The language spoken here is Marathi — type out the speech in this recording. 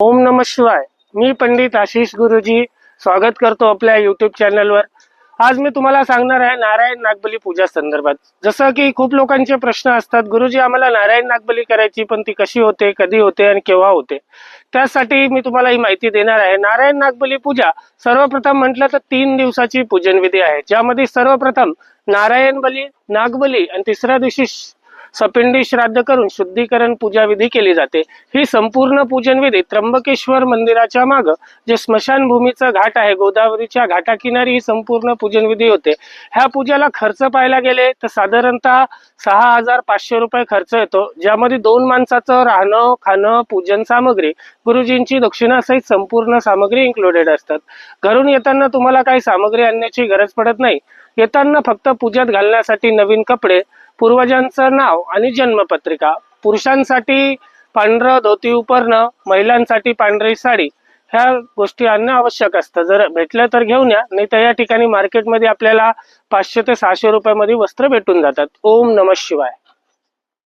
ओम नमः शिवाय. मी पंडित आशिष गुरुजी स्वागत करतो आपल्या युट्यूब चॅनलवर. आज मी तुम्हाला सांगणार आहे नारायण नागबली पूजा संदर्भात. जसं की खूप लोकांचे प्रश्न असतात, गुरुजी आम्हाला नारायण नागबली करायची पण ती कशी होते, कधी होते आणि केव्हा होते. त्यासाठी मी तुम्हाला ही माहिती देणार आहे. नारायण नागबली पूजा सर्वप्रथम म्हटलं तर 3 दिवसाची पूजन विधी आहे, ज्यामध्ये सर्वप्रथम नारायण बली, नागबली आणि तिसऱ्या दिवशी सपिंडी श्राद्ध करून शुद्धीकरण पूजा विधी केली जाते. ही संपूर्ण पूजन विधी त्र्यंबकेश्वर मंदिराच्या मागे जे स्मशानभूमीचा घाट आहे, गोदावरीच्या घाटाकिनारी ही संपूर्ण पूजन विधी होते. ह्या पूजेला खर्च पाहायला गेले तर साधारणतः 6,500 रुपये खर्च येतो, ज्यामध्ये 2 माणसाचं राहणं, खाणं, पूजन सामग्री, गुरुजींची दक्षिणा सहित संपूर्ण सामग्री इन्क्लुडेड असतात. घरून येताना तुम्हाला काही सामग्री आणण्याची गरज पडत नाही. येताना फक्त पूजेत घालण्यासाठी नवीन कपडे, पूर्वजांचं नाव आणि जन्मपत्रिका, पुरुषांसाठी पांढरं धोती उपरणं, महिलांसाठी पांढरी साडी, ह्या गोष्टी आणणं आवश्यक असतं. जर भेटलं तर घेऊन या, नाही तर या ठिकाणी मार्केटमध्ये आपल्याला 500 ते 600 रुपयामध्ये वस्त्र भेटून जातात. ओम नमः शिवाय.